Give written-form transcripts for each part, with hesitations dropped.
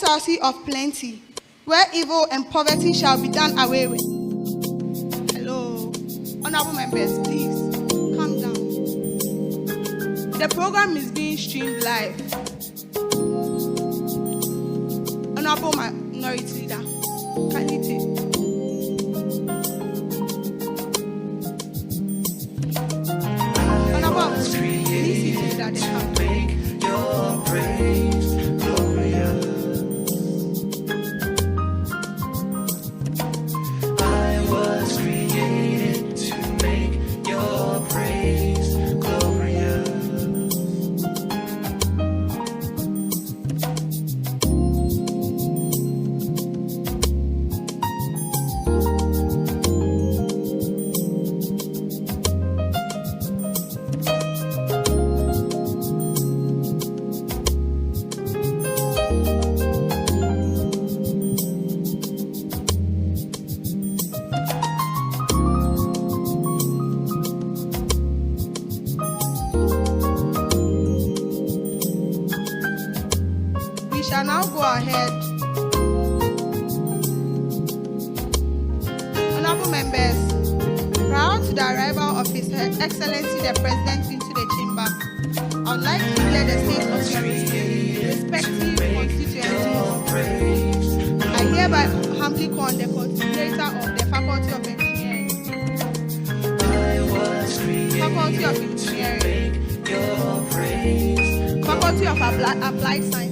SRC of plenty, where evil and poverty shall be done away with. Hello, honorable members, please calm down. The program is being streamed live. Honorable Minority Leader, can you take? Honorable, please see that they come. Make your praise glorious. I was created to make your praise glorious. We shall now go ahead. Honorable members, prior to the arrival of His Excellency the President into the chamber, I would like to declare the state of your respective constituencies. I hereby humbly call the coordinator of the Faculty of Engineering, Faculty of Engineering, Faculty of Applied Sciences,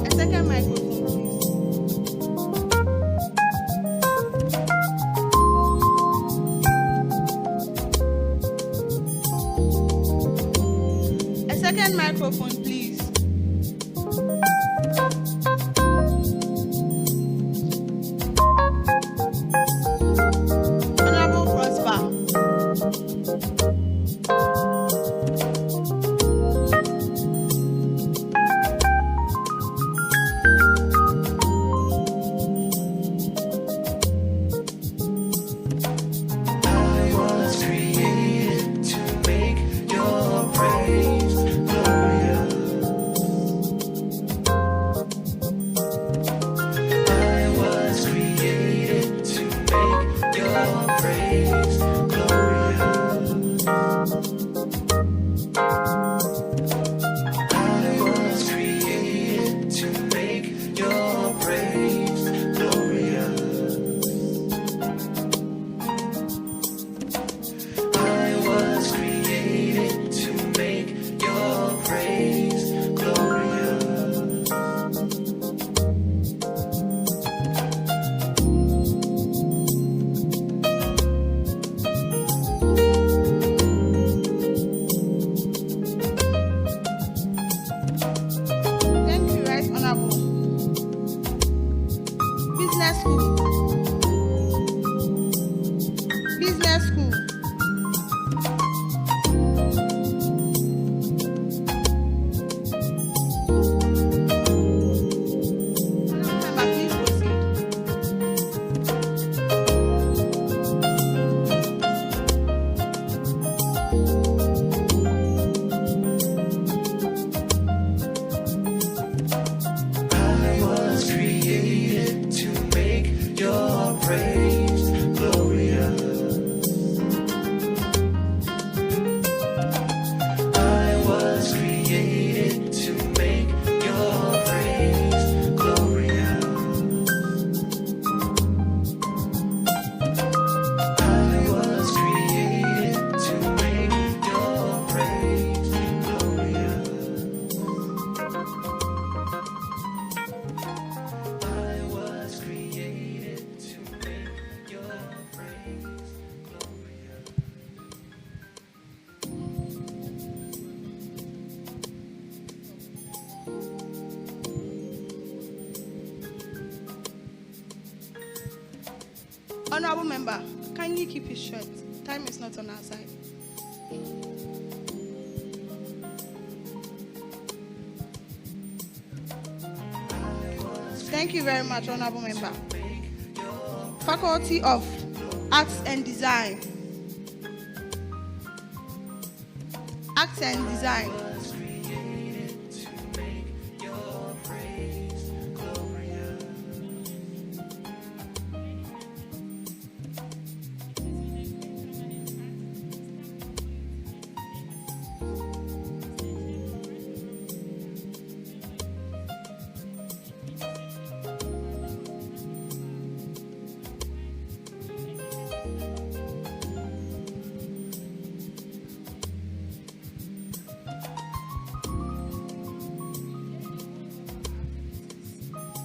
a second microphone, please. A second microphone, please. Honorable Prosper. I was created to make your praise glorious. I was created to make your praise glorious. I was created to make your praise glorious. I was created to make your praise glorious. Thank you, Right Honorable. Business School. Business School. Honorable Member, please proceed. I was created to make your praise glorious. I was created to make your praise glorious. I was created to make your praise glorious. I was created to make your praise glorious. Honorable Member, kindly keep it short. Time is not on our side. Thank you very much, Honorable Member. Faculty of Arts and Design. Art and Design.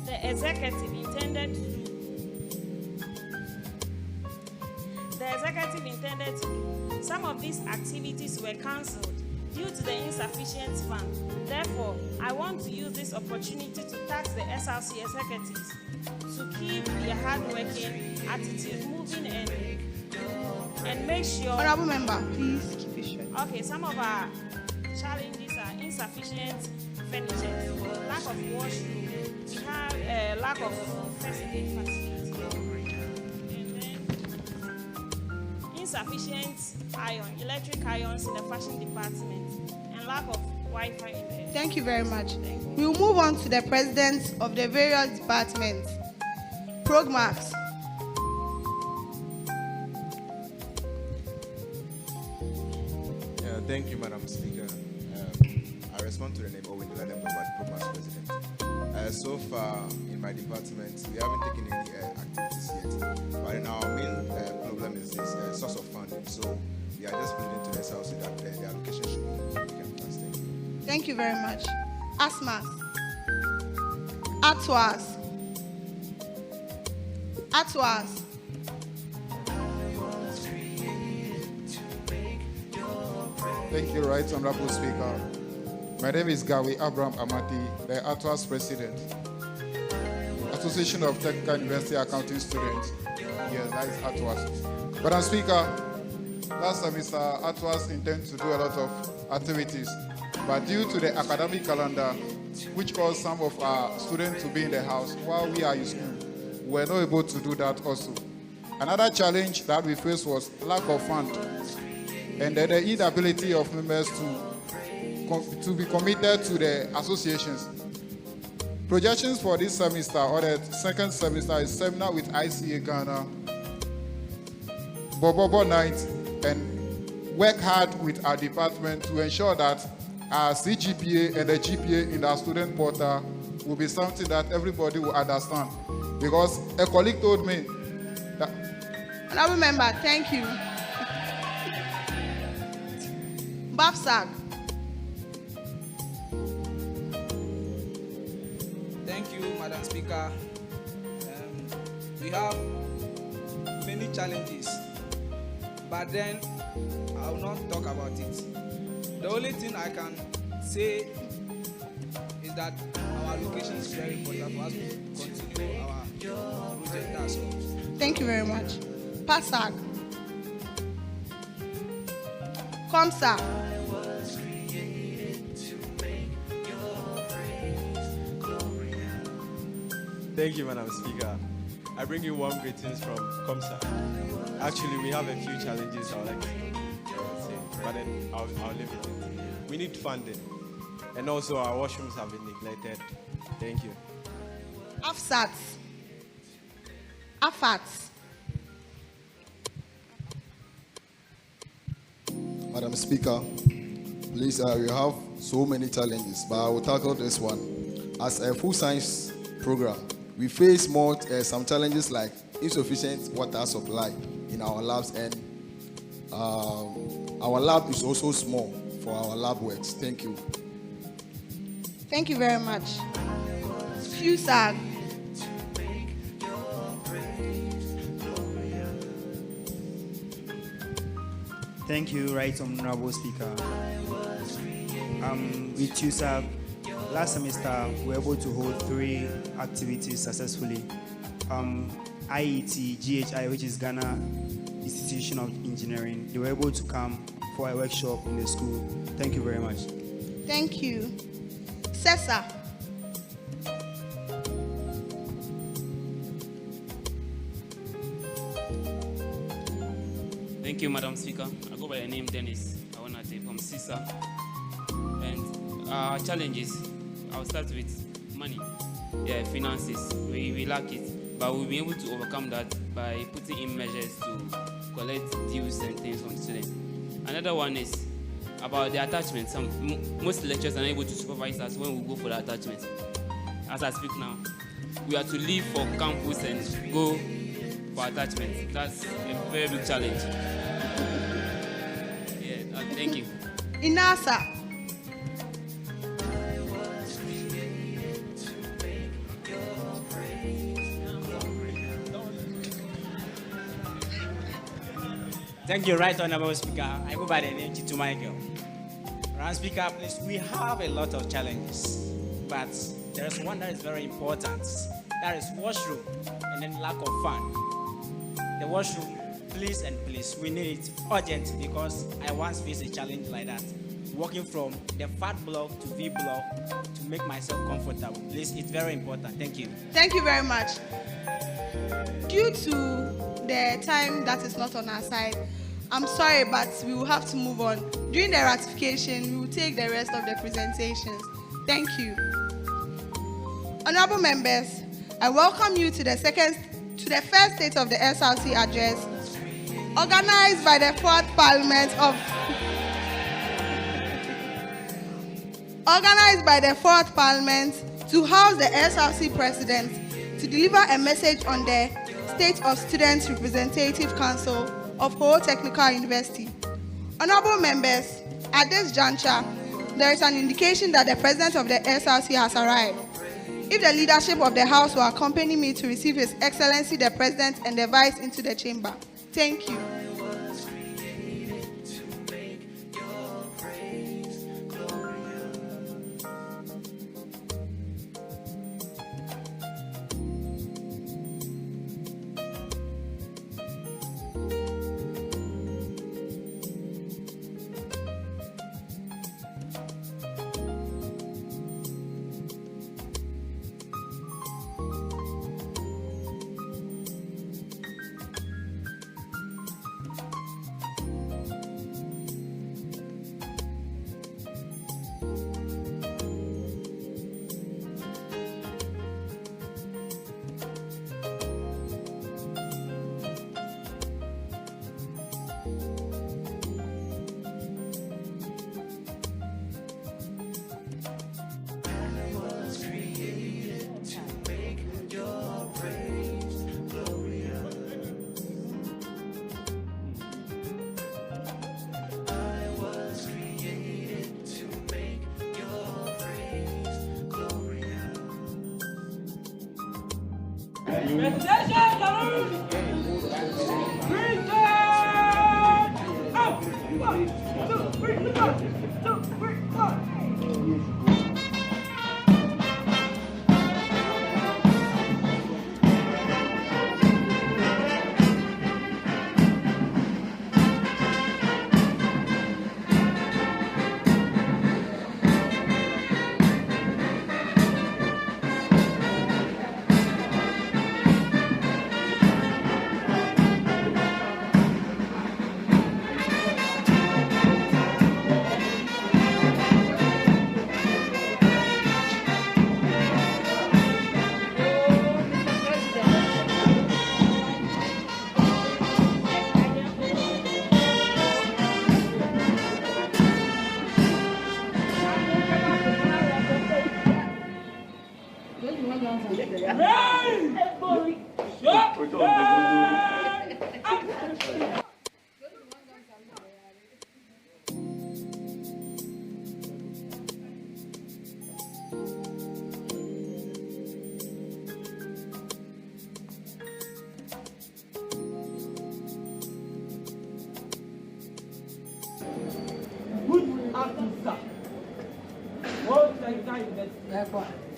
The executive intended to do. Some of these activities were cancelled due to the insufficient fund. Therefore, I want to use this opportunity to task the SRC executives to keep their hard-working attitude moving and make sure. Honorable member, please keep it short. Okay, some of our challenges are insufficient furniture, lack of washroom, we have lack of first aid facilities, and then insufficient electric irons in the fashion department, and lack of Wi-Fi in there. Thank you very much. We will move on to the presidents of the various departments. Programs. Thank you, Madam Speaker. I respond to the name Owen Deladem, Programs President. So far in my department, we haven't taken any activities yet. But in our main problem is this source of funding. So we are just putting into the SRC that the allocation should be taken first. Thank you. Thank you very much. ASMAS. ATWAS. ATWAS. Thank you, Right Honorable Speaker. My name is Gawi Abraham Amati, the ATWAS President, Association of Technical University Accounting Students. Yes, that is ATWAS. Madam Speaker, last semester ATWAS intends to do a lot of activities, but due to the academic calendar, which caused some of our students to be in the house while we are in school, we were not able to do that also. Another challenge that we faced was lack of funds, and then the inability of members to be committed to the associations. Projections for this semester or the second semester is seminar with ICA Ghana, Bobobo Night, and work hard with our department to ensure that our CGPA and the GPA in our student portal will be something that everybody will understand. Because a colleague told me that... Honorable member, thank you. BAFSAG. Thank you, Madam Speaker. We have many challenges, but then I will not talk about it. The only thing I can say is that our location is very important for us to continue our project as well. Thank you very much. PASAG. COMSA. Thank you, Madam Speaker. I bring you warm greetings from COMSA. Actually, we have a few challenges I would like to say, but then I'll leave it. We need funding, and also our washrooms have been neglected. Thank you. AFSATs. AFATs. Madam Speaker, please, we have so many challenges, but I will tackle this one. As a full science program, we face some challenges like insufficient water supply in our labs, and our lab is also small for our lab works. Thank you. Thank you very much. FUSAG. Thank you, Right Honorable Speaker. With TUSAG, last semester we were able to hold 3 activities successfully. IET, GHI, which is Ghana Institution of Engineering, they were able to come for a workshop in the school. Thank you very much. Thank you. SESA. Thank Thank you, Madam Speaker. I go by the name Dennis Awanate from SISA. And our challenges, I'll start with money. Yeah, finances. We lack it, but we'll be able to overcome that by putting in measures to collect dues and things from students. Another one is about the attachment. Most lecturers are not able to supervise us when we go for the attachment. As I speak now, we are to leave for campus and go for attachment. That's a very big challenge. Yeah, thank you. Inasa. Thank you, Right Honorable Speaker. I go by the name to Michael. Madam Speaker, please, we have a lot of challenges, but there is one that is very important. That is washroom and then lack of fund. The washroom, please and please, we need it urgent because I once faced a challenge like that. Walking from the fat block to V block to make myself comfortable. Please, it's very important. Thank you. Thank you very much. Due to the time that is not on our side, I'm sorry, but we will have to move on. During the ratification, we will take the rest of the presentations. Thank you. Honorable members, I welcome you to the first state of the SRC Address, organized by the Fourth Parliament to house the SRC President to deliver a message on the State of Students Representative Council of Whole Technical University. Honorable members, at this juncture, there is an indication that the President of the SRC has arrived. If the leadership of the House will accompany me to receive His Excellency the President and the Vice into the chamber. Thank you.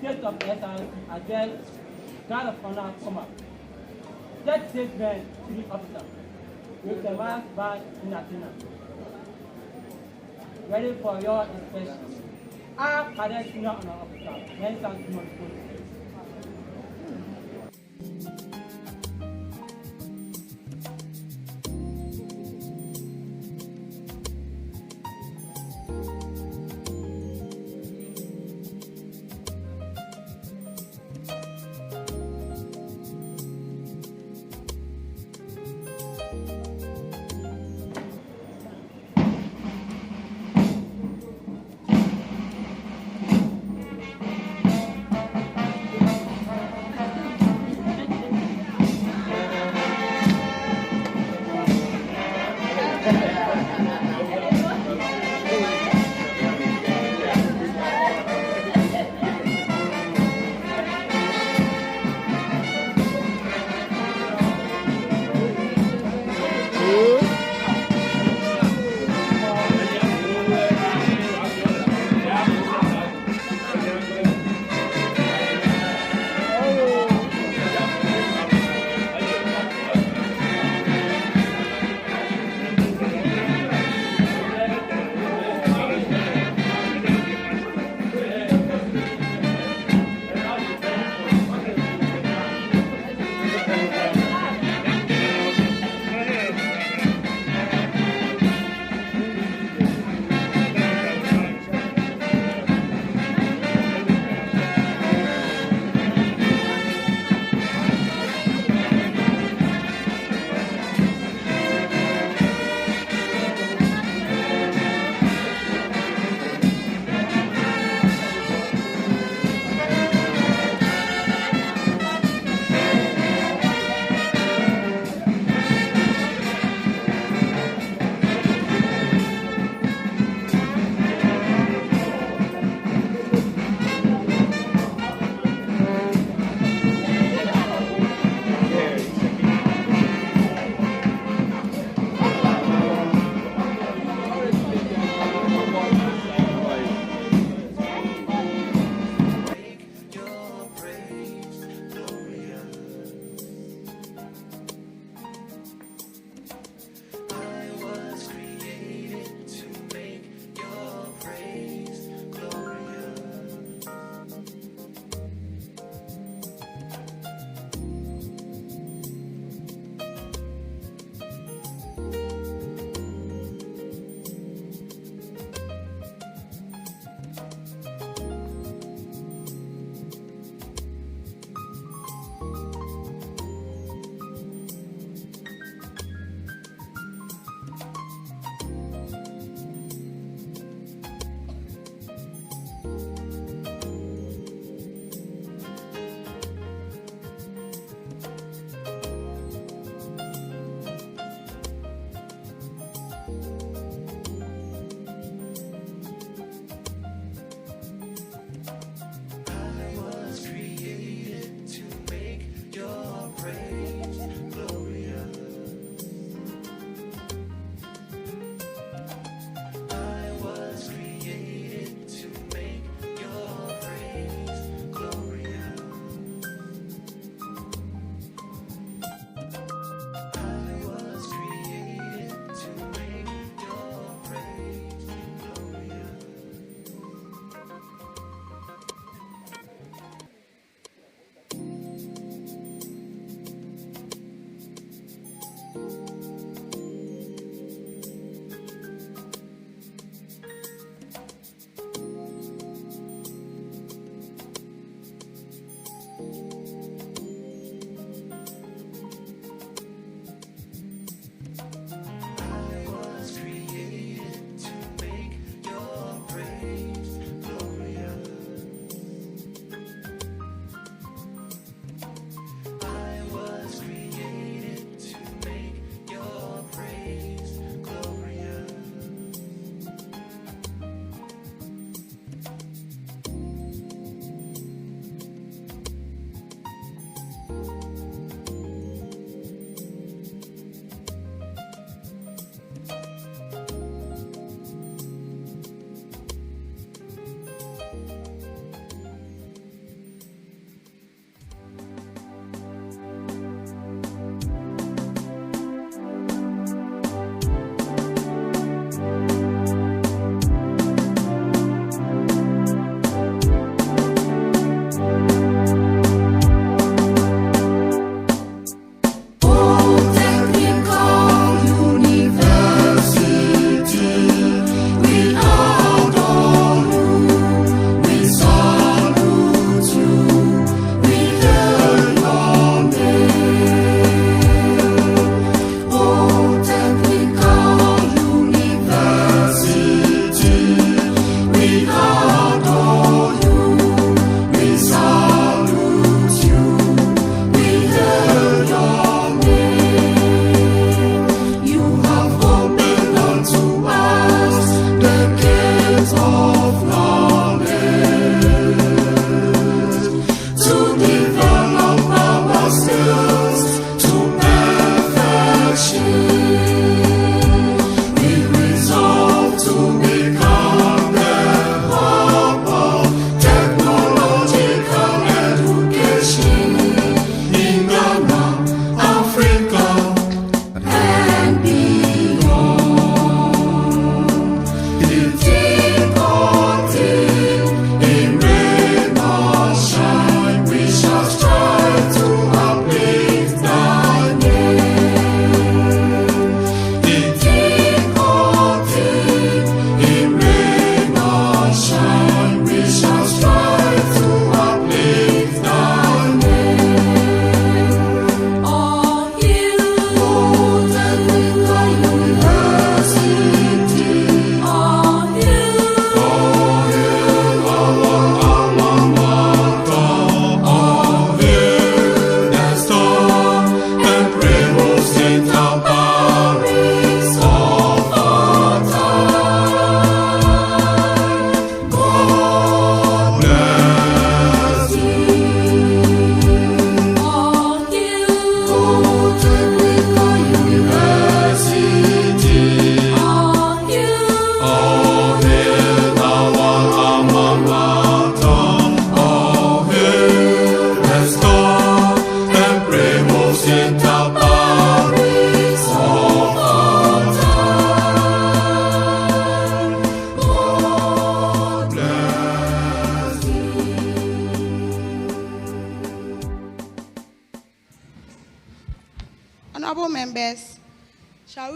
State of SRC Address, Guard of Honor, State Statement to the officer with the mass band in Athena. Ready for your inspection. Our cadet senior honor officer, Nelson Timothy.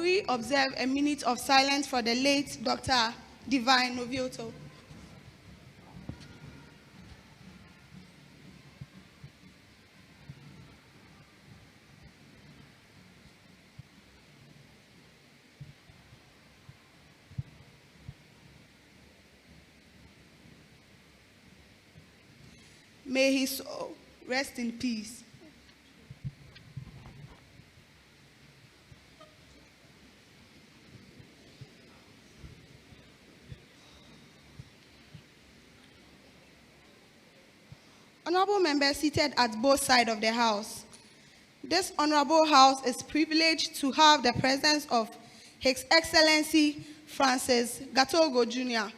we observe a minute of silence for the late Dr. Divine Novioto? May his soul rest in peace. Honorable members seated at both sides of the House. This honorable House is privileged to have the presence of His Excellency Francis Gatogo Jr.,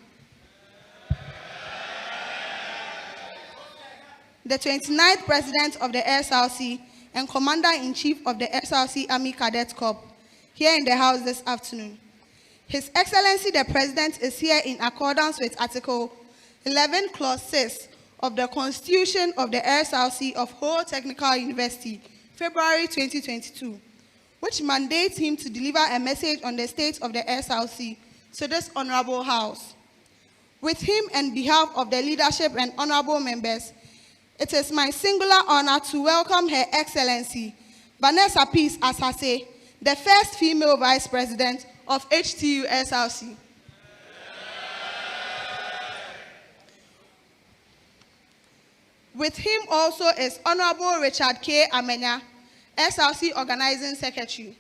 the 29th President of the SRC and Commander-in-Chief of the SRC Army Cadet Corps, here in the House this afternoon. His Excellency the President is here in accordance with Article 11, Clause 6 of the Constitution of the SRC of Ho Technical University, February 2022, which mandates him to deliver a message on the state of the SRC to this honorable House. With him and behalf of the leadership and honorable members, it is my singular honor to welcome Her Excellency Vanessa Peace Asase, the first female Vice President of HTU SRC. With him also is Honorable Richard K. Amenya, SRC Organizing Secretary.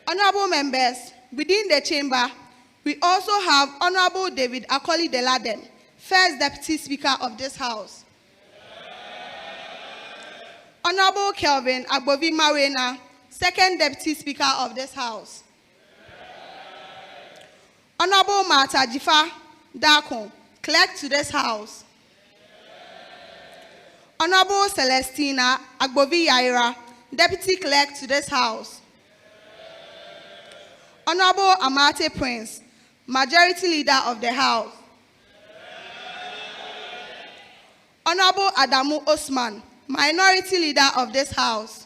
Honorable members, within the chamber, we also have Honorable David Akoli Deladem, First Deputy Speaker of this House. Honorable Kelvin Agbovi Marena, Second Deputy Speaker of this House. Honorable Martha Jifa Dakon, Clerk to this House. Honorable Celestina Agbovi Yaira, Deputy Clerk to this House. Honorable Amate Prince, Majority Leader of the House. Honorable Adamu Osman, Minority Leader of this House.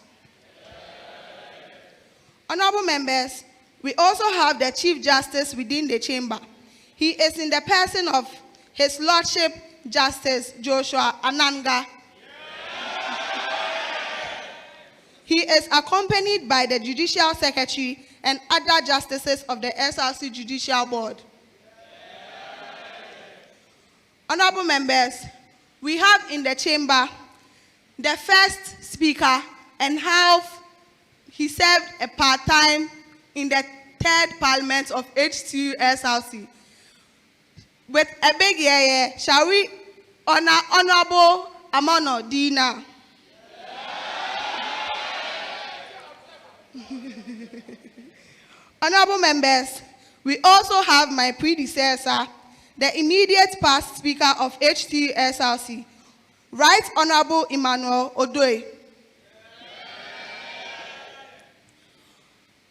Honorable members, we also have the Chief Justice within the chamber. He is in the person of His Lordship Justice Joshua Ananga. He is accompanied by the Judicial Secretary and other justices of the SRC Judicial Board. Honorable members, we have in the chamber the first speaker and how he served a part-time in the third Parliament of HTU SRC. With a big yeah, shall we honor Honorable Amono Dina? Honorable members, we also have my predecessor, the immediate past Speaker of HTU SRC, Right Honorable Emmanuel Odoe.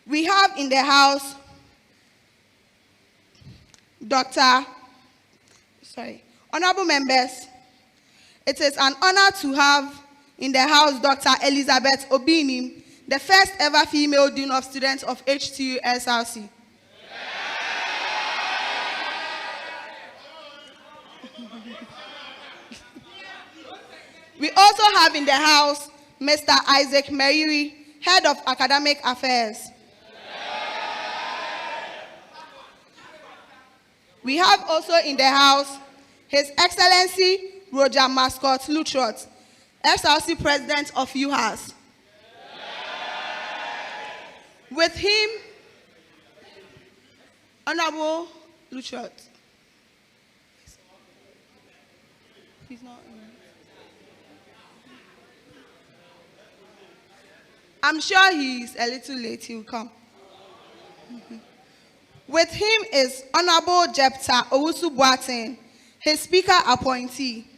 We have in the House Honorable members, it is an honor to have in the House Dr. Elizabeth Obini, the first ever female Dean of Students of HTU SRC. We also have in the House Mr. Isaac Meriri, Head of Academic Affairs. We have also in the House His Excellency Roger Mascot Lutrot, SRC President of UHAS. With him, Honorable Lutrot. He's not. I'm sure he's a little late, he'll come. With him is Honorable Jepta Owusu Boateng, his speaker appointee.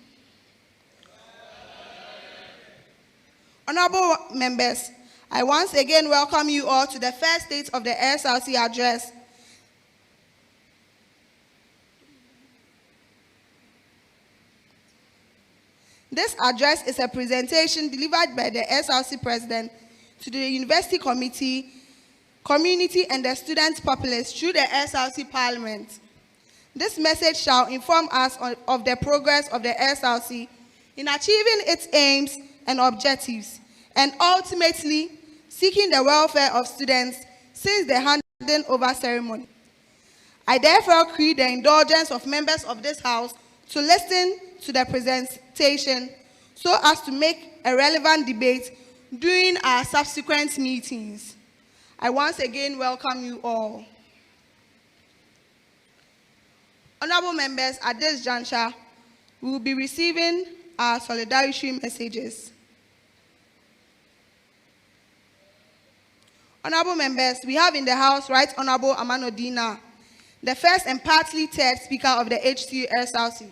Honorable members, I once again welcome you all to the first stage of the SRC address. This address is a presentation delivered by the SRC President to the university committee, community, and the student populace through the SRC Parliament. This message shall inform us of the progress of the SRC in achieving its aims and objectives, and ultimately seeking the welfare of students since the handing over ceremony. I therefore crave the indulgence of members of this House to listen to the presentation so as to make a relevant debate during our subsequent meetings. I once again welcome you all. Honorable members, at this juncture, we will be receiving our solidarity messages. Honorable members, we have in the House Right Honorable Amano Dina, the first and partly third Speaker of the HTU SRC.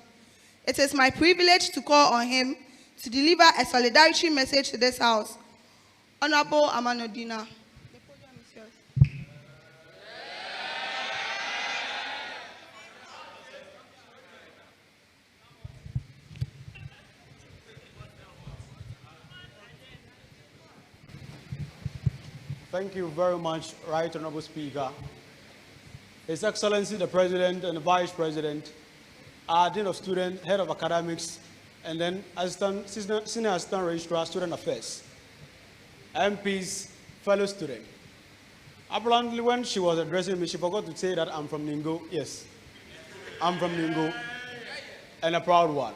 It is my privilege to call on him to deliver a solidarity message to this House. Honorable Amano Dina. The podium is yours. Thank you very much, Right Honorable Speaker. His Excellency the President and the Vice President, our Dean of Students, Head of Academics, and then Senior Assistant Registrar, Student Affairs, MPs, fellow students. Apparently, when she was addressing me, she forgot to say that I'm from Ningo. Yes, I'm from Ningo, and a proud one.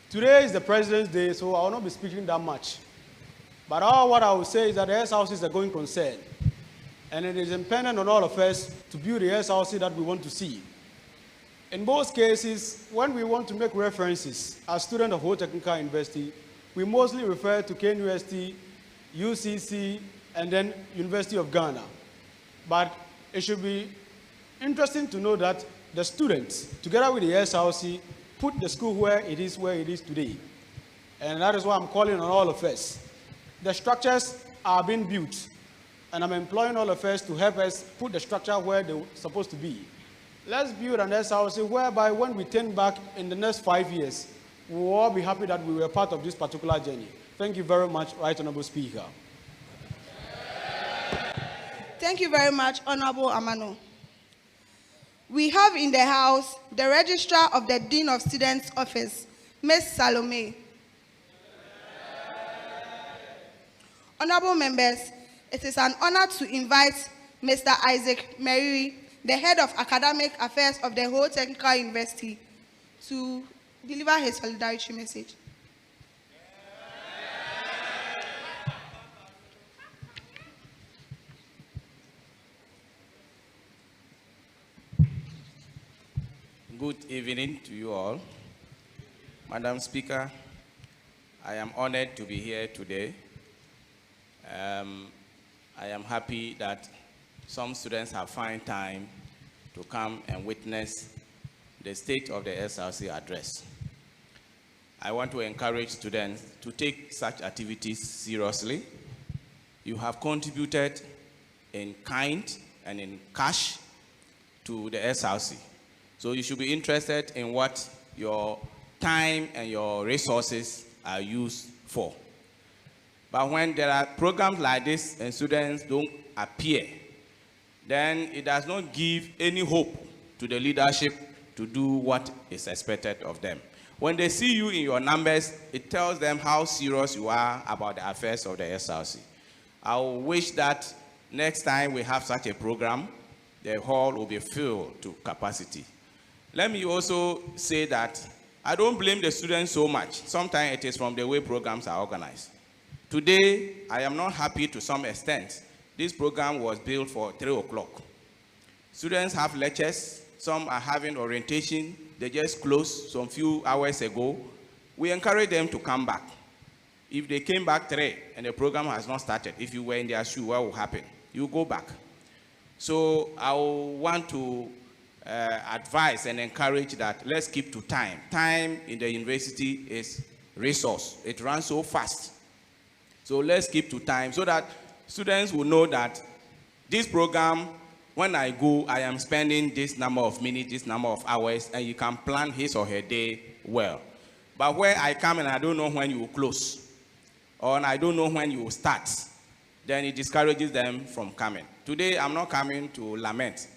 Today is the President's Day, so I will not be speaking that much. But all what I will say is that the SRC is a going concern, and it is impendent on all of us to build the SRC that we want to see. In most cases, when we want to make references as students of Whole Technical University, we mostly refer to KNUST, UCC, and then University of Ghana. But it should be interesting to know that the students, together with the SRC, put the school where it is today. And that is why I'm calling on all of us. The structures are being built, and I'm employing all of us to help us put the structure where they're supposed to be. Let's build an SRC whereby when we turn back in the next 5 years, we will all be happy that we were part of this particular journey. Thank you very much, Right Honorable Speaker. Thank you very much, Honorable Amano. We have in the House the Registrar of the Dean of Students Office, Ms. Salome. Honorable members, it is an honor to invite Mr. Isaac Meriri, the Head of Academic Affairs of the Whole Technical University, to deliver his solidarity message. Good evening to you all. Madam Speaker, I am honored to be here today. I am happy that some students have found time to come and witness the state of the SRC address. I want to encourage students to take such activities seriously. You have contributed in kind and in cash to the SRC. So you should be interested in what your time and your resources are used for. But when there are programs like this and students don't appear, then it does not give any hope to the leadership to do what is expected of them. When they see you in your numbers, it tells them how serious you are about the affairs of the SRC. I wish that next time we have such a program, the hall will be filled to capacity. Let me also say that I don't blame the students so much. Sometimes it is from the way programs are organized. Today, I am not happy to some extent. This program was built for 3 o'clock. Students have lectures. Some are having orientation. They just closed some few hours ago. We encourage them to come back. If they came back 3 and the program has not started, if you were in their shoe, what will happen? You go back. So I want to advise and encourage that let's keep to time. Time in the university is resource. It runs so fast. So let's keep to time so that students will know that this program, when I go, I am spending this number of minutes, this number of hours, and you can plan his or her day well. But where I come and I don't know when you will close, or I don't know when you will start, then it discourages them from coming. Today, I'm not coming to lament,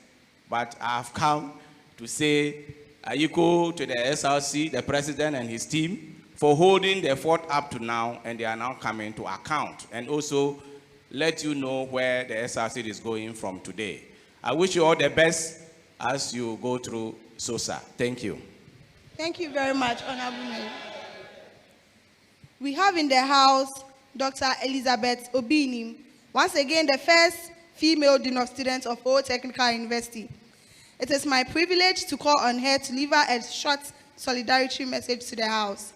but I've come to say ayiko to the SRC, the president and his team, for holding the fort up to now, and they are now coming to account, and also let you know where the SRC is going from today. I wish you all the best as you go through SOSA. Thank you. Thank you very much, Honorable Member. We have in the house Dr. Elizabeth Obini, once again the first female Dean of Students of Old Technical University. It is my privilege to call on her to deliver a short solidarity message to the house.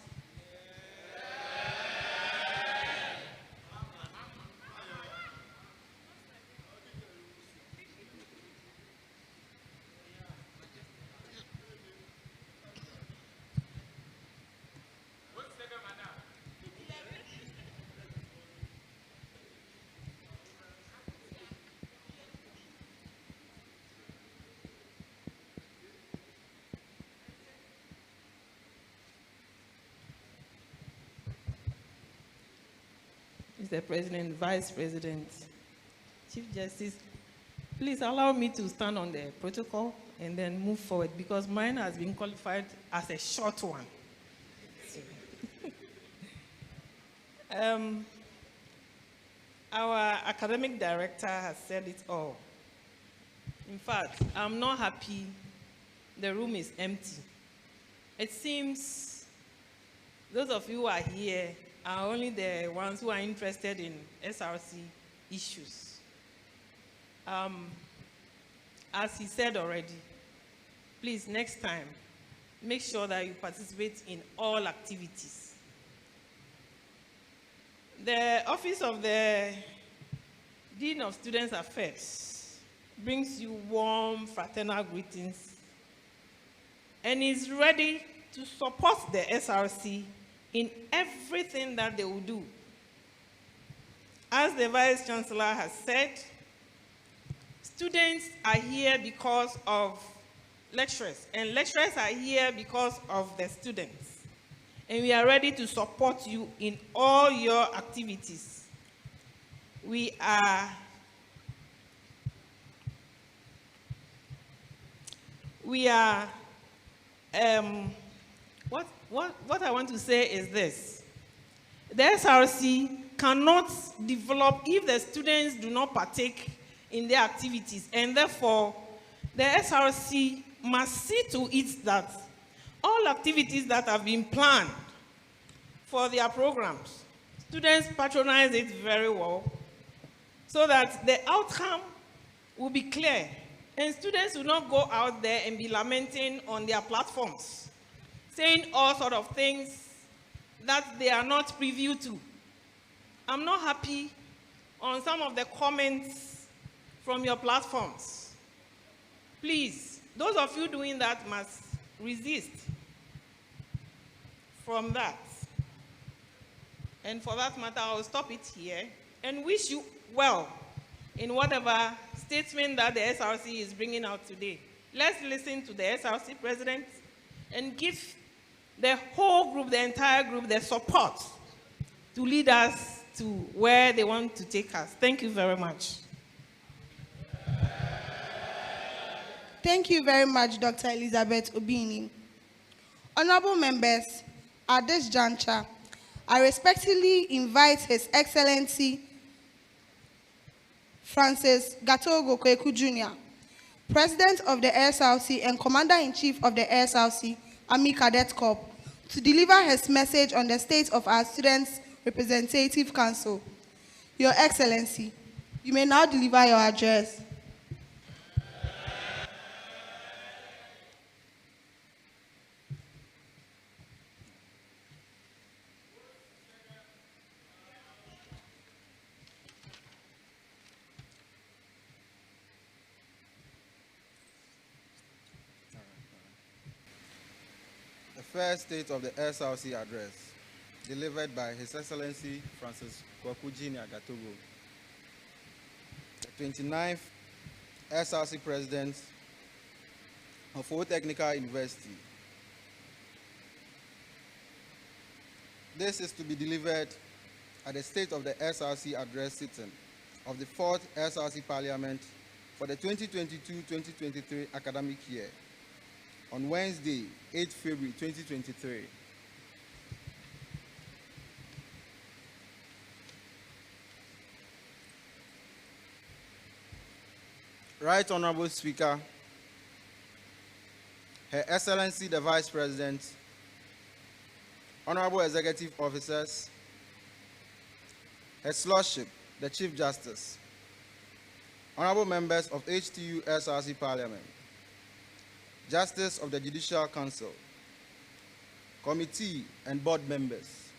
Mr. President, Vice President, Chief Justice, please allow me to stand on the protocol and then move forward because mine has been qualified as a short one. Our academic director has said it all. In fact, I'm not happy the room is empty. It seems those of you who are here are only the ones who are interested in SRC issues. As he said already, please next time, make sure that you participate in all activities. The Office of the Dean of Students Affairs brings you warm fraternal greetings and is ready to support the SRC in everything that they will do. As the Vice Chancellor has said, students are here because of lecturers, and lecturers are here because of the students. And we are ready to support you in all your activities. We are what I want to say is this. The SRC cannot develop if the students do not partake in their activities, and therefore the SRC must see to it that all activities that have been planned for their programs, students patronize it very well so that the outcome will be clear and students will not go out there and be lamenting on their platforms, saying all sort of things that they are not privy to. I'm not happy on some of the comments from your platforms. Please, those of you doing that must resist from that. And for that matter, I'll stop it here and wish you well in whatever statement that the SRC is bringing out today. Let's listen to the SRC President and give the whole group, the entire group, the support to lead us to where they want to take us. Thank you very much. Thank you very much, Dr. Elizabeth Obini. Honorable members, at this juncture, I respectfully invite His Excellency Francis Gatogo Jr., President of the SRC and Commander-in-Chief of the SRC Army Cadet Corps, to deliver his message on the state of our Students' Representative Council. Your Excellency, you may now deliver your address. First State of the SRC Address, delivered by His Excellency Francis K.J. Gatogo, the 29th SRC President of Old Technical University. This is to be delivered at the State of the SRC Address sitting of the 4th SRC Parliament for the 2022-2023 academic year on Wednesday, 8 February 2023. Right Honorable Speaker, Her Excellency the Vice President, Honorable Executive Officers, His Lordship, the Chief Justice, Honorable Members of HTU SRC Parliament, Justice of the Judicial Council, Committee and Board Members,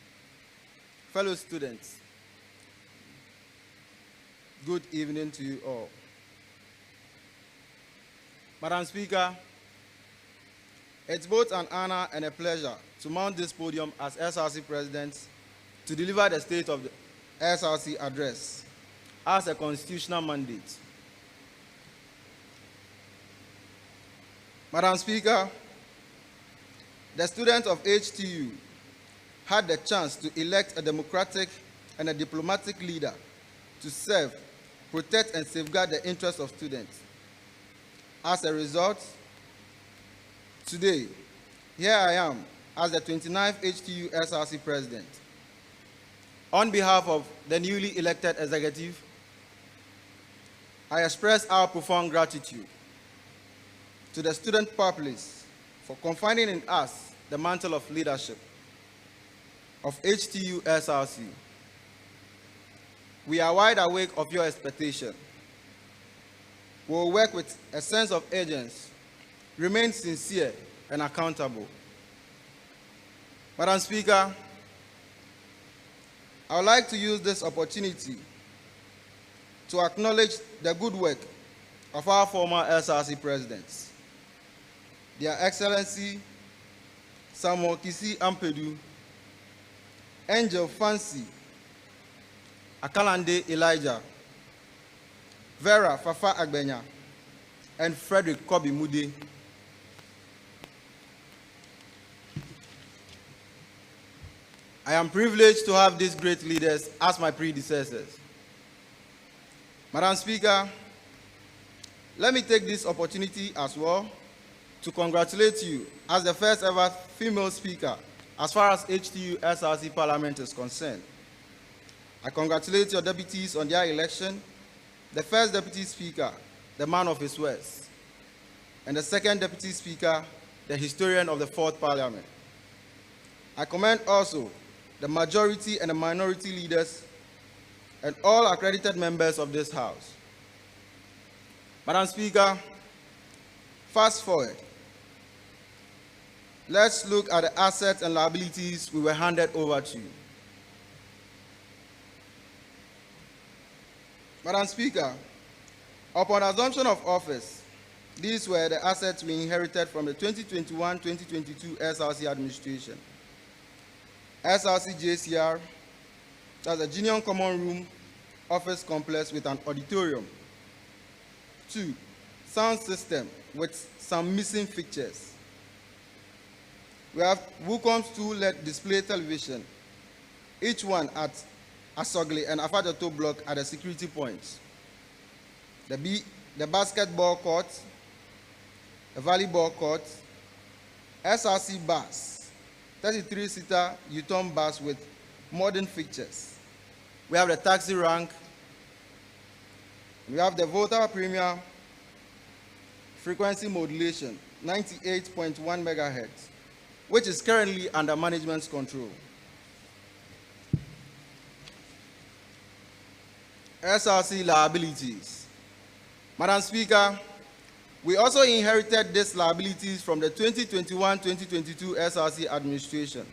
fellow students, good evening to you all. Madam Speaker, it's both an honor and a pleasure to mount this podium as SRC President to deliver the State of the SRC Address as a constitutional mandate. Madam Speaker, the students of HTU had the chance to elect a democratic and a diplomatic leader to serve, protect, and safeguard the interests of students. As a result, today, here I am as the 29th HTU SRC President. On behalf of the newly elected executive, I express our profound gratitude to the student populace for confiding in us the mantle of leadership of HTU SRC. We are wide awake of your expectation. We will work with a sense of urgency, remain sincere and accountable. Madam Speaker, I would like to use this opportunity to acknowledge the good work of our former SRC presidents, Their Excellency Samuel Kisi Ampedu, Angel Fancy, Akalande Elijah, Vera Fafa Agbenya, and Frederick Kobi Mude. I am privileged to have these great leaders as my predecessors. Madam Speaker, let me take this opportunity as well to congratulate you as the first ever female speaker as far as HTU SRC Parliament is concerned. I congratulate your deputies on their election, the first deputy speaker, the man of his words, and the second deputy speaker, the historian of the 4th Parliament. I commend also the majority and the minority leaders and all accredited members of this House. Madam Speaker, fast forward. Let's look at the assets and liabilities we were handed over to. Madam Speaker, upon assumption of office, these were the assets we inherited from the 2021-2022 SRC Administration. SRC JCR, that's a junior common room office complex with an auditorium. 2, sound system with some missing features. We have WUCOM's 2 LED display television, each one at Asogli and Afeti Auditorium block at the security points. The basketball court, the volleyball court, SRC bus, 33-seater U-turn bus with modern features. We have the taxi rank. We have the voter premium frequency modulation, 98.1 megahertz, which is currently under management's control. SRC liabilities. Madam Speaker, we also inherited these liabilities from the 2021-2022 SRC Administration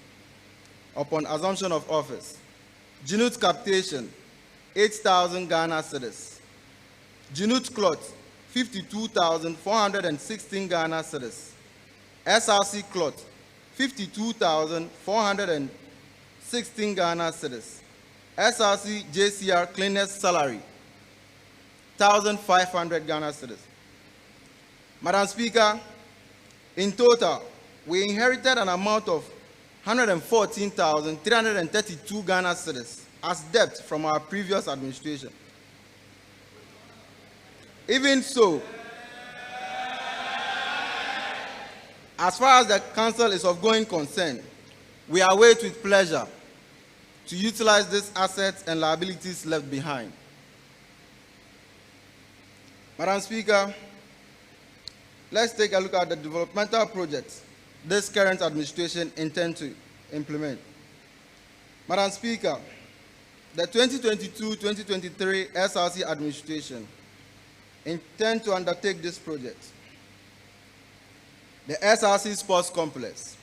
upon assumption of office. Junut capitation, 8,000 Ghana cedis. Junut cloth, 52,416 Ghana cedis. SRC cloth, 52,416 Ghana cedis. SRC JCR cleaner's salary, 1,500 Ghana cedis. Madam Speaker, in total, we inherited an amount of 114,332 Ghana cedis as debt from our previous administration. Even so, as far as the council is of going concern, we await with pleasure to utilize these assets and liabilities left behind. Madam Speaker, let's take a look at the developmental projects this current administration intends to implement. Madam Speaker, the 2022-2023 SRC Administration intends to undertake this project. The SRC Sports Complex.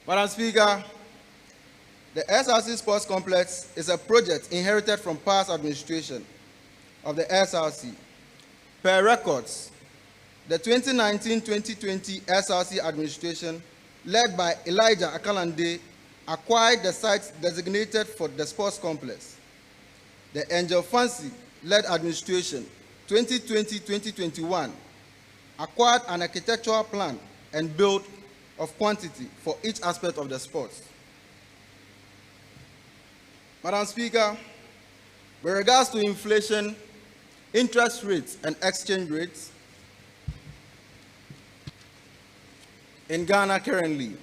Madam Speaker, the SRC Sports Complex is a project inherited from past administration of the SRC. Per records, the 2019-2020 SRC administration, led by Elijah Akalande, acquired the sites designated for the sports complex. The Angel Fancy-led administration, 2020-2021, acquired an architectural plan and build of quantity for each aspect of the sports. Madam Speaker, with regards to inflation, interest rates, and exchange rates in Ghana currently,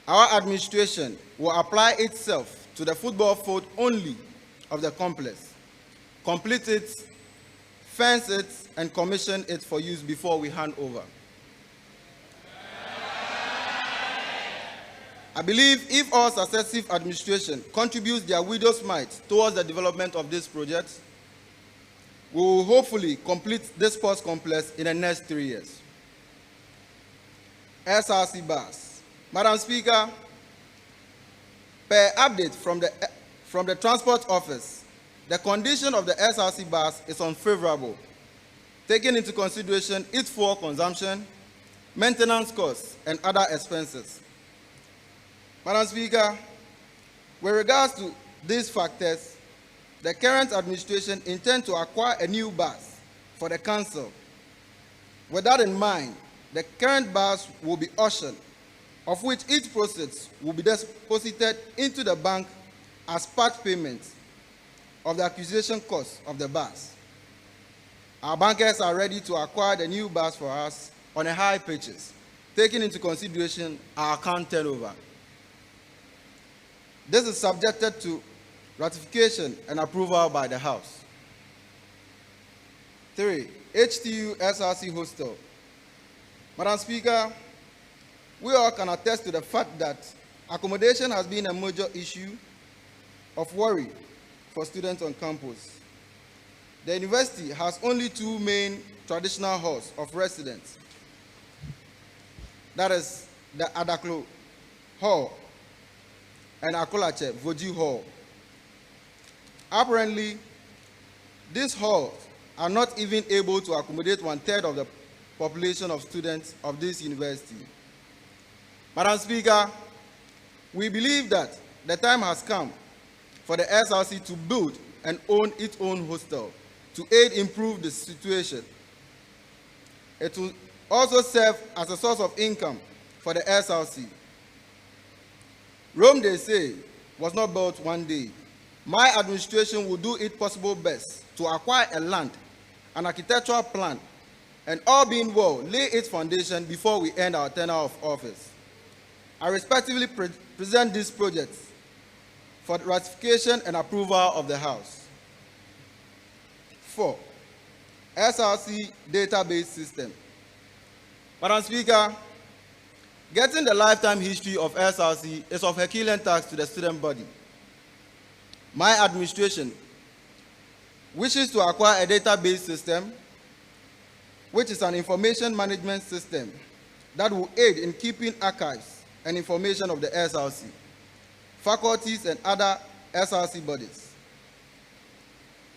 our administration will apply itself to the football field only of the complex, complete it, fence it, and commission it for use before we hand over. I believe if all successive administration contributes their widow's mite towards the development of this project, we will hopefully complete this sports complex in the next 3 years. SRC bus. Madam Speaker, per update from the Transport Office, the condition of the SRC bus is unfavorable, taking into consideration its fuel consumption, maintenance costs, and other expenses. Madam Speaker, with regards to these factors, the current administration intends to acquire a new bus for the council. With that in mind, the current bus will be auctioned, of which each proceeds will be deposited into the bank as part payment of the acquisition cost of the bus. Our bankers are ready to acquire the new bus for us on a high purchase, taking into consideration our account turnover. This is subjected to ratification and approval by the House. 3. HTU SRC Hostel. Madam Speaker, we all can attest to the fact that accommodation has been a major issue of worry for students on campus. The university has only 2 main traditional halls of residence. That is the Adaklo Hall and Akolache Voji Hall. Apparently, these halls are not even able to accommodate 1/3 of the population of students of this university. Madam Speaker, we believe that the time has come for the SRC to build and own its own hostel to aid improve the situation. It will also serve as a source of income for the SRC. Rome, they say, was not built one day. My administration will do its possible best to acquire a land, an architectural plan, and all being well, lay its foundation before we end our tenure of office. I respectfully present these projects for ratification and approval of the House. 4. SRC database system. Madam Speaker, getting the lifetime history of SRC is of Herculean task to the student body. My administration wishes to acquire a database system, which is an information management system that will aid in keeping archives and information of the SRC, faculties, and other SRC bodies.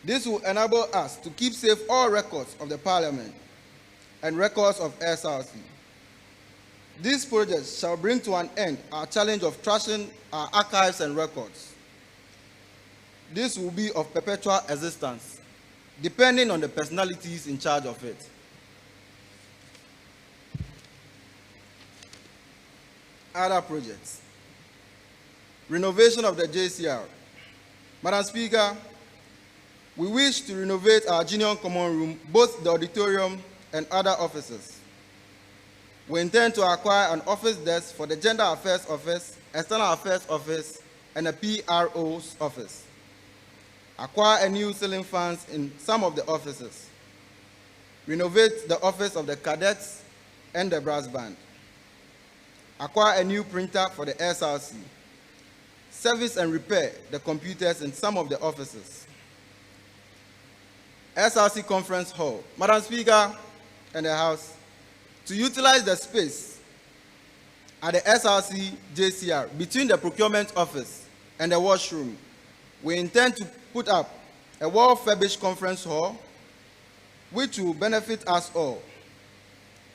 This will enable us to keep safe all records of the Parliament and records of SRC. These projects shall bring to an end our challenge of trashing our archives and records. This will be of perpetual existence, depending on the personalities in charge of it. Other projects. renovation of the JCR. Madam Speaker, we wish to renovate our junior common room, both the auditorium and other offices. We intend to acquire an office desk for the Gender Affairs Office, External Affairs Office, and a PRO's office. Acquire a new ceiling fans in some of the offices. Renovate the office of the cadets and the brass band. Acquire a new printer for the SRC. Service and repair the computers in some of the offices. SRC Conference Hall. Madam Speaker and the House, to utilize the space at the SRC JCR between the procurement office and the washroom, we intend to put up a well-furnished conference hall which will benefit us all.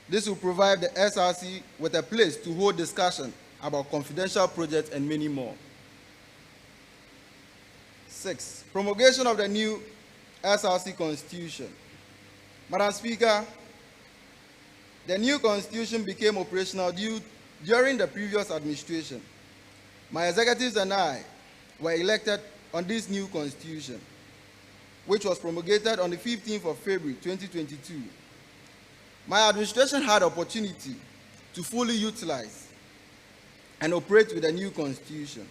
This will provide the SRC with a place to hold discussion about confidential projects and many more. 6. Promulgation of the new SRC Constitution. Madam Speaker, the new Constitution became operational during the previous administration. My executives and I were elected on this new Constitution, which was promulgated on the 15th of February 2022. My administration had opportunity to fully utilize and operate with the new Constitution.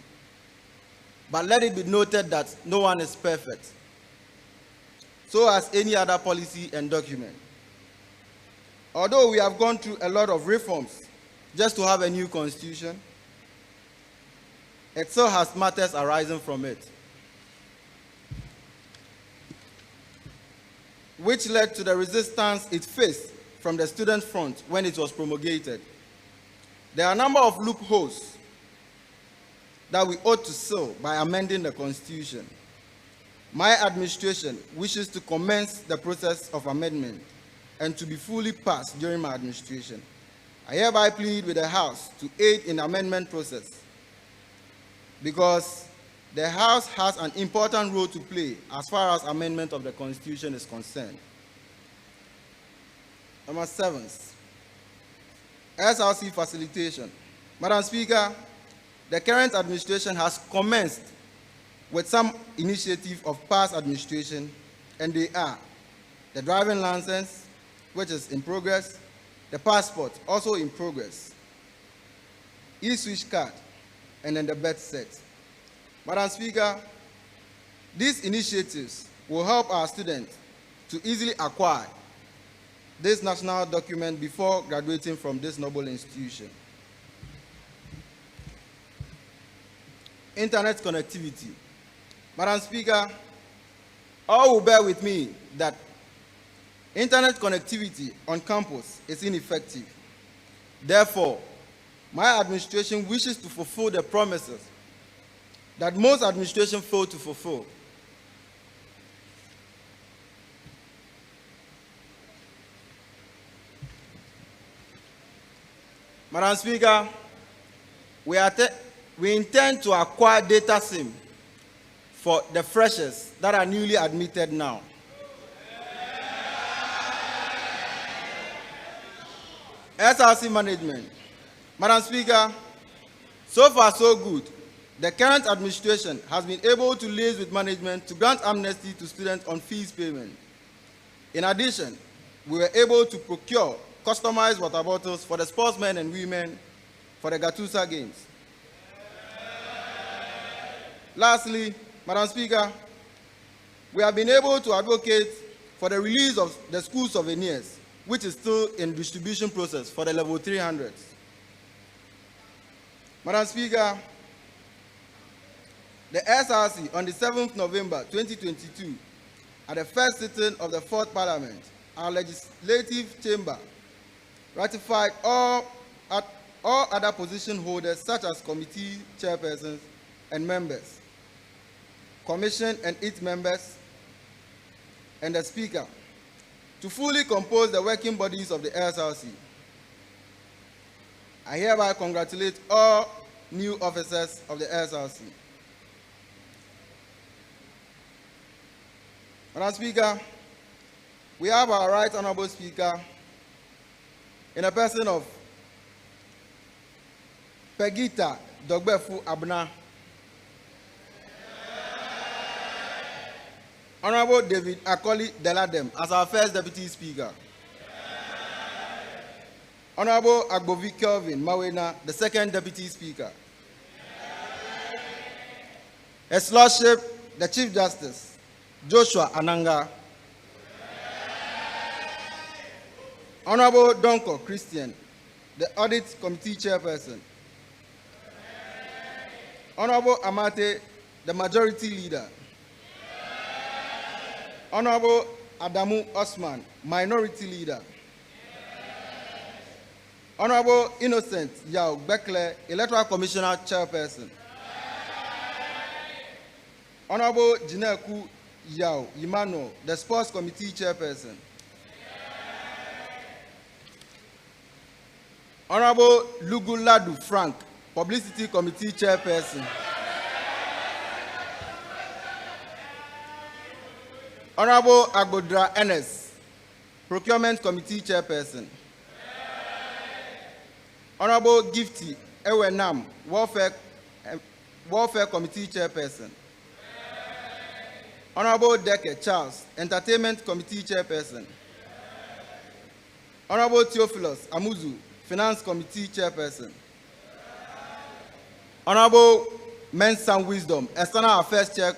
But let it be noted that no one is perfect, so as any other policy and document. Although we have gone through a lot of reforms just to have a new Constitution, it still has matters arising from it, which led to the resistance it faced from the student front when it was promulgated. There are a number of loopholes that we ought to seal by amending the Constitution. My administration wishes to commence the process of amendment and to be fully passed during my administration. I hereby plead with the House to aid in the amendment process because the House has an important role to play as far as amendment of the Constitution is concerned. Number 7, SRC facilitation. Madam Speaker, the current administration has commenced with some initiative of past administration, and they are the driving license, which is in progress, the passport, also in progress, e-switch card, and then the birth set. Madam Speaker, these initiatives will help our students to easily acquire this national document before graduating from this noble institution. Internet connectivity. Madam Speaker, all will bear with me that internet connectivity on campus is ineffective. Therefore, my administration wishes to fulfill the promises that most administrations fail to fulfill. Madam Speaker, we intend to acquire data SIM for the freshers that are newly admitted now. SRC management. Madam Speaker, so far so good. The current administration has been able to liaise with management to grant amnesty to students on fees payment. In addition, we were able to procure customized water bottles for the sportsmen and women for the Gatogo games. Lastly, Madam Speaker, we have been able to advocate for the release of the school souvenirs, which is still in distribution process for the level 300s. Madam Speaker, the SRC on the 7th November 2022, at the first sitting of the 4th Parliament, our legislative chamber ratified all other position holders such as committee chairpersons and members, commission and its members, and the Speaker, to fully compose the working bodies of the SRC. I hereby congratulate all new officers of the SRC. Madam Speaker, we have our Right Honorable Speaker in a person of Peggyita Dorgbefu Abena Honorable David Akoli Deladem as our first Deputy Speaker. Honorable Agbovi Kelvin Mawena, the second Deputy Speaker. His Lordship, the Chief Justice, Joshua Ananga. Honorable Donko Christian, the Audit Committee Chairperson. Honorable Amate, the Majority Leader. Honorable Adamu Osman, Minority Leader. Honorable Innocent Yao Bekle, Electoral Commissioner Chairperson. Honorable Jineku Yao Emmanuel, the Sports Committee Chairperson. Honorable Luguladu Frank, Publicity Committee Chairperson. Honorable Agbodra Enes, Procurement Committee Chairperson. Honorable Gifty Ewenam, Welfare Committee Chairperson. Honorable Deke Charles, Entertainment Committee Chairperson. Honorable Theophilus Amuzu, Finance Committee Chairperson. Honorable Men's and Wisdom, External Affairs Chair.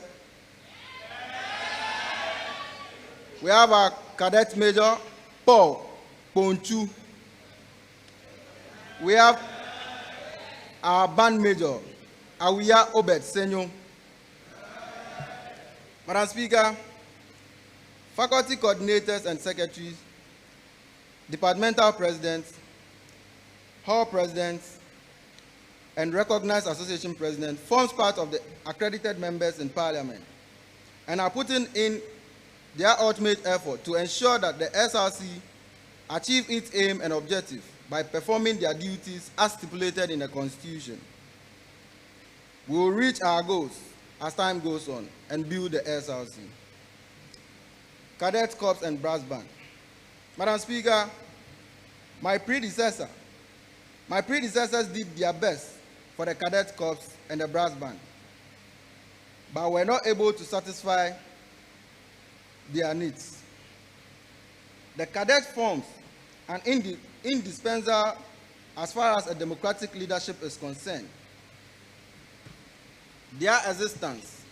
We have our Cadet Major, Paul Ponchu. We have our Band Major, Awiya Obed Senyo. Madam Speaker, faculty coordinators and secretaries, departmental presidents, hall presidents, and recognized association presidents forms part of the accredited members in Parliament and are putting in their ultimate effort to ensure that the SRC achieve its aim and objective by performing their duties as stipulated in the Constitution. We will reach our goals as time goes on and build the SRC. Cadet Corps and Brass Band. Madam Speaker, my predecessors did their best for the Cadet Corps and the Brass Band, but were not able to satisfy their needs. The cadet forms an indispensable as far as a democratic leadership is concerned. Their existence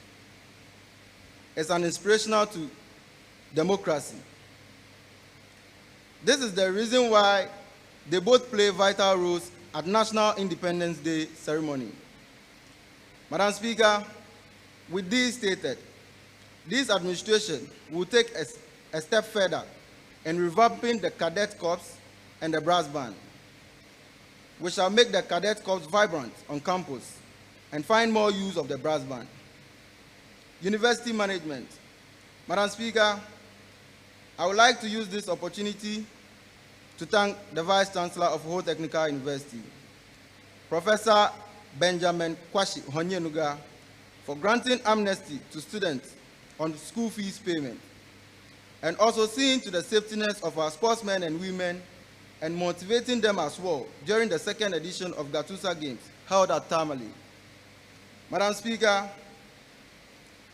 is an inspirational to democracy. This is the reason why they both play vital roles at National Independence Day ceremony. Madam Speaker, with this stated, this administration will take a step further in revamping the Cadet Corps and the Brass Band. We shall make the Cadet Corps vibrant on campus and find more use of the Brass Band. University management. Madam Speaker, I would like to use this opportunity to thank the Vice Chancellor of Ho Technical University, Professor Benjamin Kwashi Honyenuga, for granting amnesty to students on school fees payment, and also seeing to the safetyness of our sportsmen and women and motivating them as well during the second edition of Gatusa Games held at Tamale. Madam Speaker,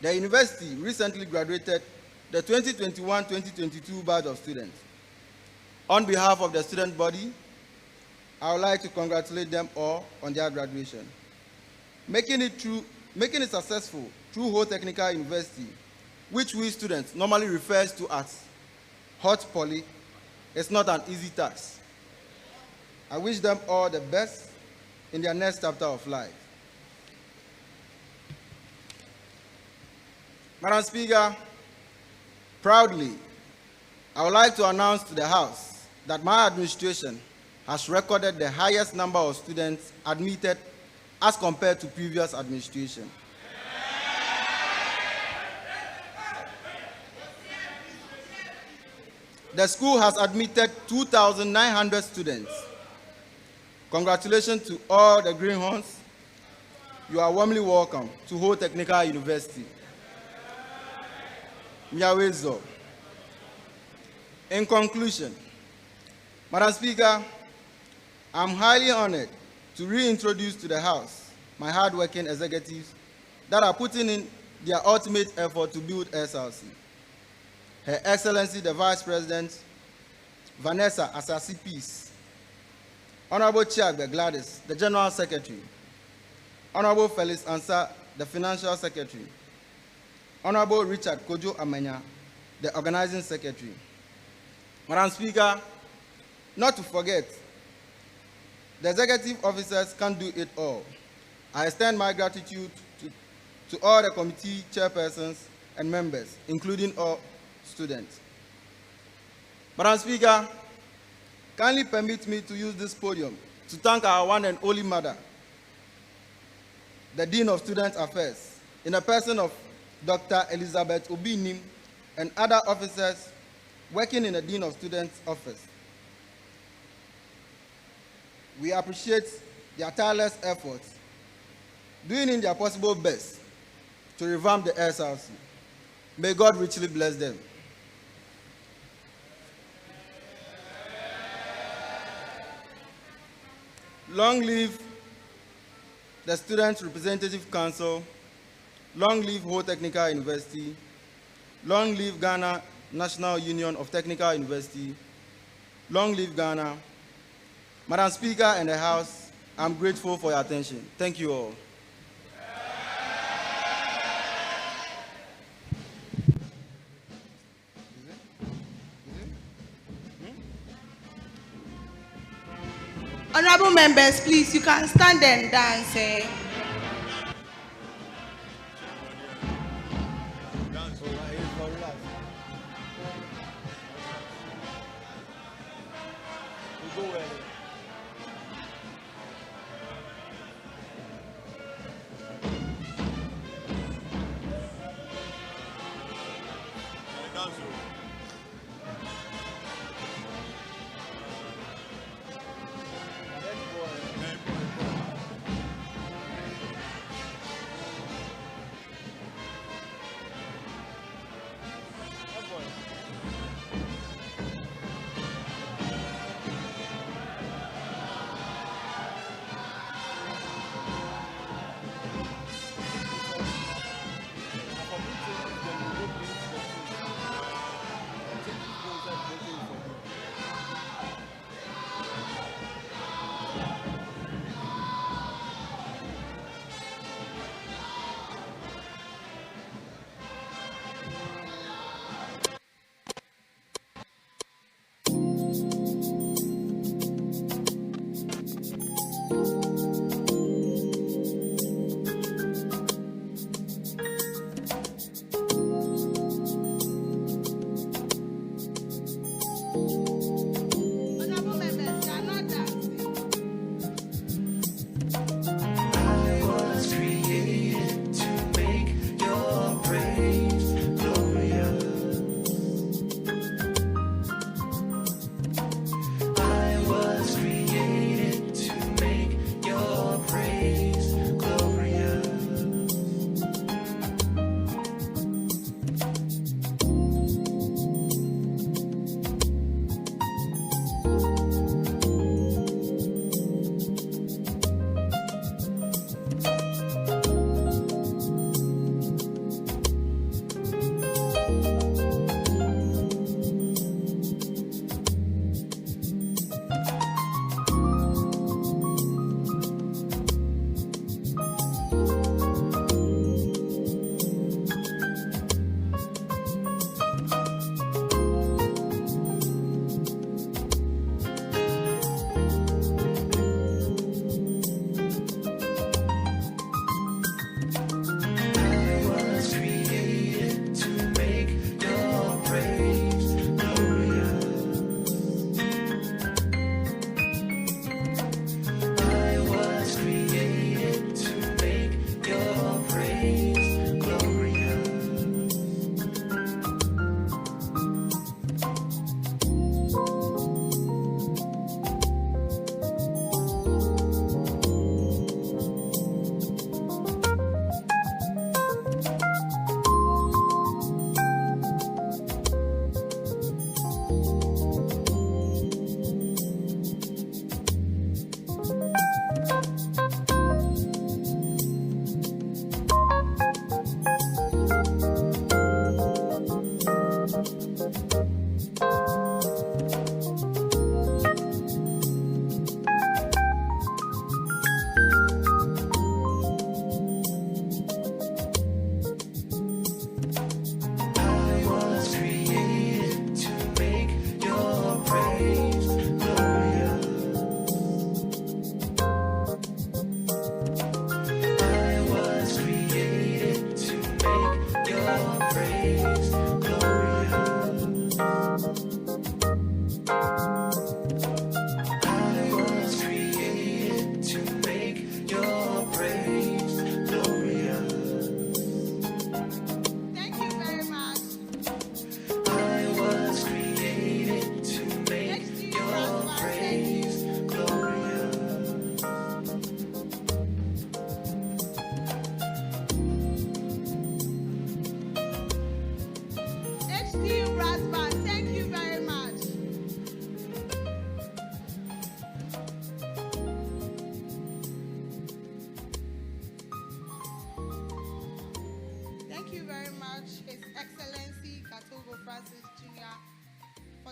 the university recently graduated the 2021-2022 batch of students. On behalf of the student body, I would like to congratulate them all on their graduation. Making it successful through Ho Technical University, which we students normally refer to as Hot Poly, is not an easy task. I wish them all the best in their next chapter of life. Madam Speaker, proudly, I would like to announce to the House that my administration has recorded the highest number of students admitted as compared to previous administration. The school has admitted 2,900 students. Congratulations to all the greenhorns. You are warmly welcome to Ho Technical University. Myawezo. In conclusion, Madam Speaker, I'm highly honored to reintroduce to the House my hard-working executives that are putting in their ultimate effort to build SRC. Her Excellency the Vice President, Vanessa SRC Peace, Honorable Chiagbe Gladys, the General Secretary, Honorable Felix Ansa, the Financial Secretary, Honorable Richard Kojo Amenya, the Organizing Secretary. Madam Speaker, not to forget, the executive officers can't do it all. I extend my gratitude to all the committee chairpersons and members, including all students. Madam Speaker, kindly permit me to use this podium to thank our one and only mother, the Dean of Student Affairs, in the person of Dr. Elizabeth Obinim and other officers working in the Dean of Students office. We appreciate their tireless efforts, doing in their possible best to revamp the SRC. May God richly bless them. Long live the Student Representative Council, long live Ho Technical University, long live Ghana National Union of Technical University, long live Ghana. Madam Speaker and the House, I'm grateful for your attention. Thank you all. Honorable members, please, you can stand and dance.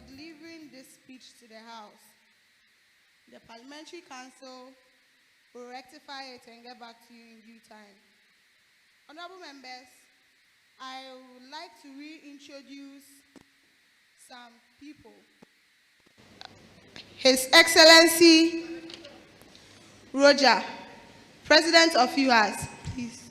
delivering this speech to the House. The Parliamentary Council will rectify it and get back to you in due time. Honorable members, I would like to reintroduce some people. His Excellency Roger, President of US, please.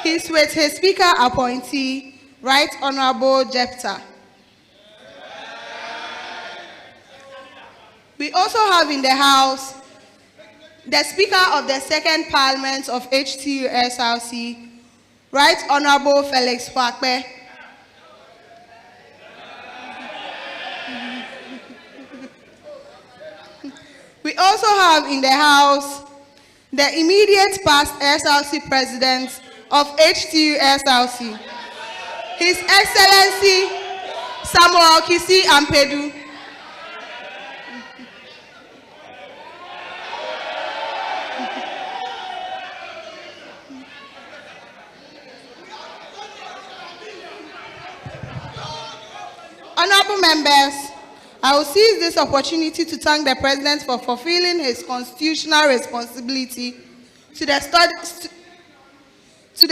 He's with his Speaker appointee, Right Honorable Jepta. We also have in the House the Speaker of the Second Parliament of HTU SRC, Right Honorable Felix Kwakpe. We also have in the House the immediate past SRC President of HTU SRC, His Excellency Samuel Kisi Ampedu. Honorable members, I will seize this opportunity to thank the President for fulfilling his constitutional responsibility to the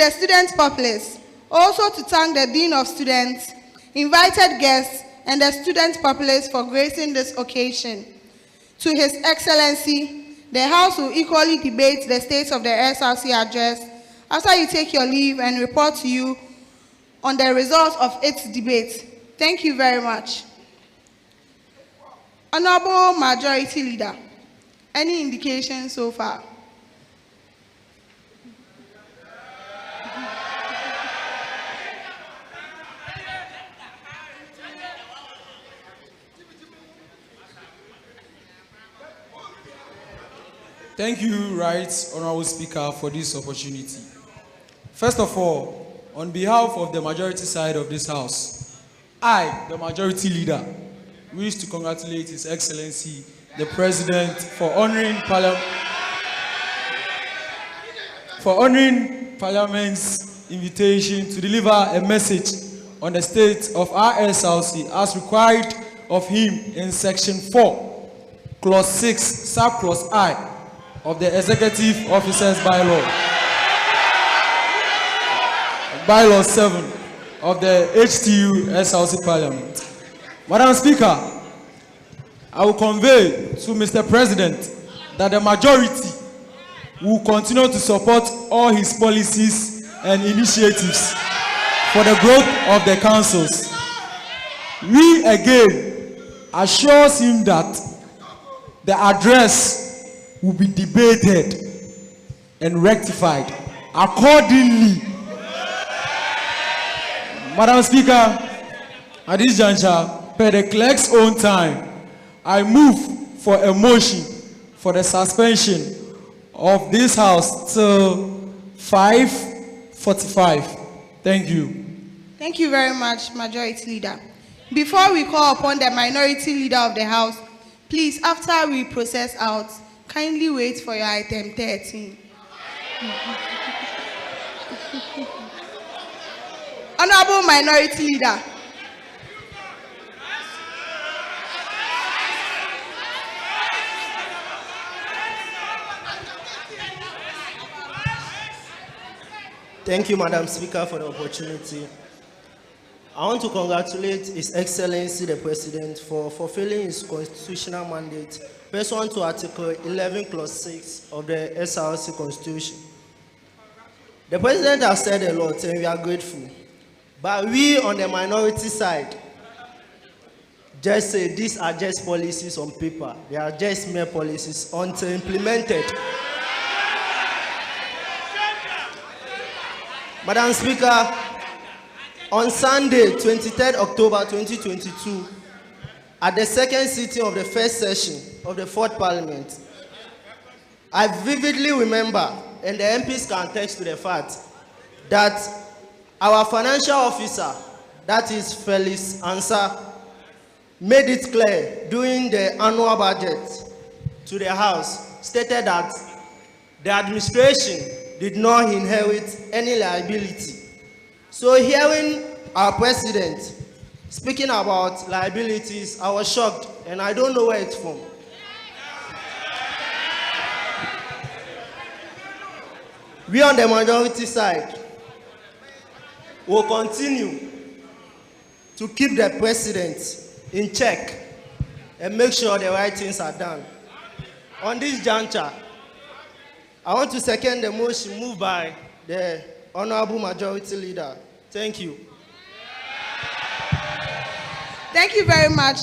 student populace. Also to thank the Dean of Students, invited guests, and the student populace for gracing this occasion. To His Excellency, the House will equally debate the state of the SRC address after you take your leave and report to you on the results of its debate. Thank you very much. Honorable Majority Leader, any indication so far? Thank you, Right Honorable Speaker, for this opportunity. First of all, on behalf of the majority side of this House, I, the Majority Leader, wish to congratulate His Excellency, the President, for honoring Parliament's invitation to deliver a message on the state of our SRC as required of him in Section 4, Clause 6, Subclause I of the Executive Officers Bylaw, Bylaw 7 of the HTU SRC Parliament. Madam Speaker, I will convey to Mr. President that the majority will continue to support all his policies and initiatives for the growth of the councils. We again assures him that the address will be debated and rectified accordingly. Madam Speaker, at this juncture, per the clerk's own time, I move for a motion for the suspension of this House till 5:45. Thank you. Thank you very much, Majority Leader. Before we call upon the Minority Leader of the House, please, after we process out, kindly wait for your item 13. Honorable Minority Leader. Thank you, Madam Speaker, for the opportunity. I want to congratulate His Excellency the President for fulfilling his constitutional mandate pursuant to Article 11, Clause 6 of the SRC Constitution. The President has said a lot and we are grateful. But we on the minority side just say these are just policies on paper. They are just mere policies until implemented. Madam Speaker, on Sunday, 23rd October 2022, at the second sitting of the first session of the Fourth Parliament, I vividly remember, and the MPs can attest to the fact, that our financial officer, that is Felix Ansa, made it clear during the annual budget to the House, stated that the administration did not inherit any liability. So hearing our president speaking about liabilities, I was shocked, and I don't know where it's from. We on the majority side will continue to keep the president in check and make sure the right things are done. On this juncture, I want to second the motion moved by the Honorable Majority Leader. Thank you. Thank you very much,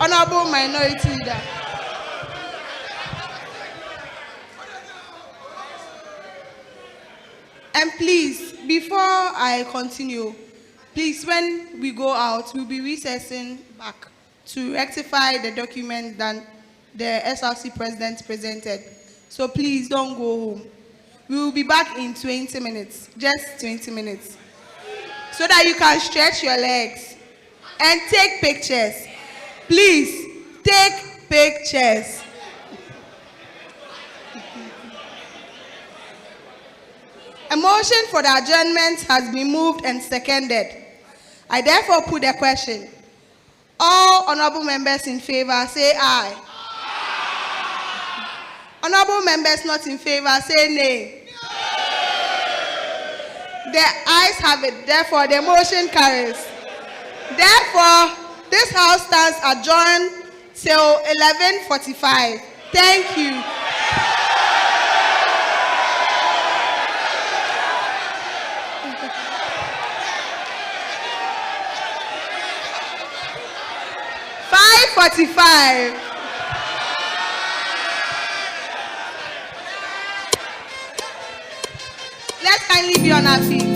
Honorable Minority Leader. And please, before I continue, please, when we go out, we'll be recessing back to rectify the document that the SRC President presented. So please don't go home. We will be back in 20 minutes, just 20 minutes, so that you can stretch your legs and take pictures. Please, take pictures. A motion for the adjournment has been moved and seconded. I therefore put the question. All honorable members in favor say aye. Honorable members not in favor say nay. The ayes have it. Therefore, the motion carries. Therefore, this house stands adjourned till 11:45. Thank you. .45. Let's kindly be on our feet.